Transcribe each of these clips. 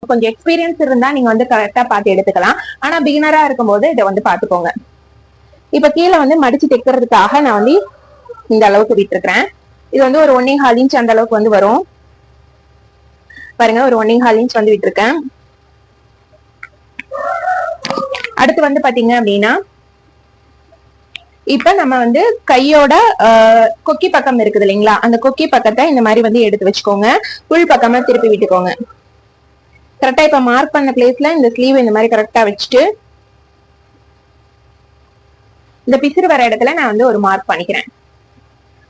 கொஞ்சம் எக்ஸ்பீரியன்ஸ் இருந்தா நீங்க வந்து கரெக்டா பார்த்து எடுத்துக்கலாம். ஆனா பிகினரா இருக்கும்போது இதை வந்து பாத்துக்கோங்க. இப்ப கீழே வந்து மடிச்சு தைக்கிறதுக்காக நான் வந்து இந்த அளவுக்கு விட்டுருக்கிறேன். இது வந்து ஒரு 1.25 இன்ச் அந்த அளவுக்கு வந்து வரும் பாருங்க. ஒரு 1.25 இன்ச் வந்து விட்டுருக்கேன். அடுத்து வந்து பாத்தீங்க அப்படின்னா இப்ப நம்ம வந்து கையோட கொக்கி பக்கம் இருக்குது இல்லைங்களா, அந்த கொக்கி பக்கத்தை இந்த மாதிரி வந்து எடுத்து வச்சுக்கோங்க. உள் பக்கமா திருப்பி விட்டுக்கோங்க. கரெக்டா இப்ப மார்க் பண்ண பிளேஸ்ல இந்த ஸ்லீவ் இந்த மாதிரி கரெக்டா வச்சுட்டு இந்த பிசிறு வர இடத்துல நான் வந்து ஒரு மார்க் பண்ணிக்கிறேன்.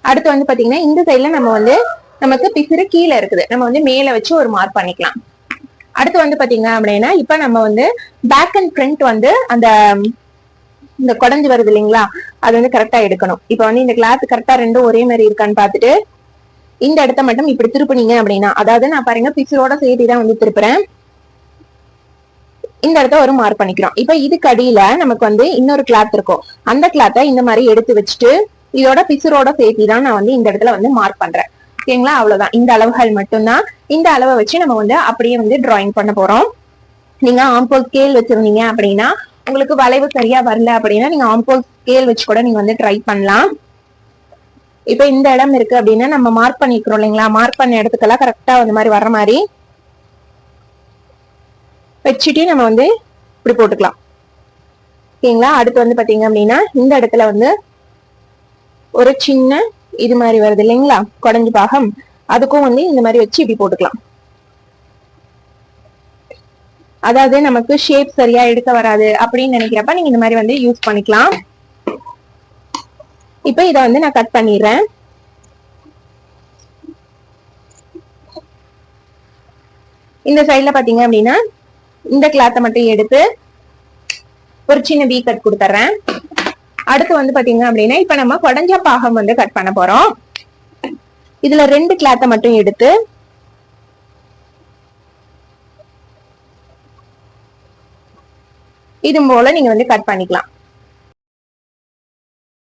அடுத்து வந்து பாத்தீங்கன்னா இந்த சைட்ல நம்ம வந்து நமக்கு பிசிறு கீழே இருக்குது, நம்ம வந்து மேல வச்சு ஒரு மார்க் பண்ணிக்கலாம். அடுத்து வந்து பாத்தீங்க அப்படின்னா இப்ப நம்ம வந்து பேக் அண்ட் ஃப்ரண்ட் வந்து அந்த இந்த குடஞ்சு வருது இல்லைங்களா, அது வந்து கரெக்டா எடுக்கணும். இப்ப வந்து இந்த கிளாத் கரெக்டா ரெண்டும் ஒரே மாதிரி இருக்கான்னு பாத்துட்டு இந்த இடத்த மட்டும் இப்படி திருப்பினீங்க அப்படின்னா, அதாவது நான் பாருங்க பிசிறோட சேர்த்து தான் வந்து திருப்புறேன். இந்த இடத்த ஒரு மார்க் பண்ணிக்கிறோம். இப்ப இதுக்கு அடியில நமக்கு வந்து இன்னொரு கிளாத் இருக்கும். அந்த கிளாத்தை இந்த மாதிரி எடுத்து வச்சுட்டு இதோட பிசுரோட சேர்த்தி தான் நான் வந்து இந்த இடத்துல வந்து மார்க் பண்றேன். ஓகேங்களா, அவ்வளவுதான். இந்த அளவுகள் மட்டும்தான். இந்த அளவை வச்சு நம்ம வந்து அப்படியே வந்து டிராயிங் பண்ண போறோம். நீங்க ஆம்போல் ஸ்கேல் வச்சிருந்தீங்க அப்படின்னா, உங்களுக்கு வளைவு சரியா வரல அப்படின்னா நீங்க ஆம்போல் ஸ்கேல் வச்சு கூட நீங்க வந்து ட்ரை பண்ணலாம். இப்ப இந்த இடம் இருக்கு அப்படின்னா நம்ம மார்க் பண்ணிக்கிறோம் இல்லைங்களா, மார்க் பண்ண இடத்துக்கெல்லாம் கரெக்டா அந்த மாதிரி வர்ற மாதிரி வச்சுட்டு நம்ம வந்து இப்படி போட்டுக்கலாம். ஓகேங்களா. அடுத்து வந்து பாத்தீங்க அப்படின்னா இந்த இடத்துல வந்து ஒரு சின்ன இது மாதிரி வருது இல்லைங்களா குடஞ்சு பாகம், அதுக்கும் வந்து இந்த மாதிரி வச்சு இப்படி போட்டுக்கலாம். அதாவது நமக்கு ஷேப் சரியா எடுக்க வராது அப்படின்னு நினைக்கிறப்ப நீங்க இந்த மாதிரி வந்து யூஸ் பண்ணிக்கலாம். இப்ப இதை வந்து நான் கட் பண்ணிடுறேன். இந்த சைட்ல பாத்தீங்க அப்படின்னா இந்த கிளாத்தை மட்டும் எடுத்து ஒரு சின்ன வீ கட் கொடுத்துறேன். அடுத்து வந்து பாத்தீங்க அப்படின்னா இப்ப நம்ம குடஞ்ச பாகம் வந்து கட் பண்ண போறோம். இதுல 2 கிளாத்தை மட்டும் எடுத்து இது போல நீங்க வந்து கட் பண்ணிக்கலாம்.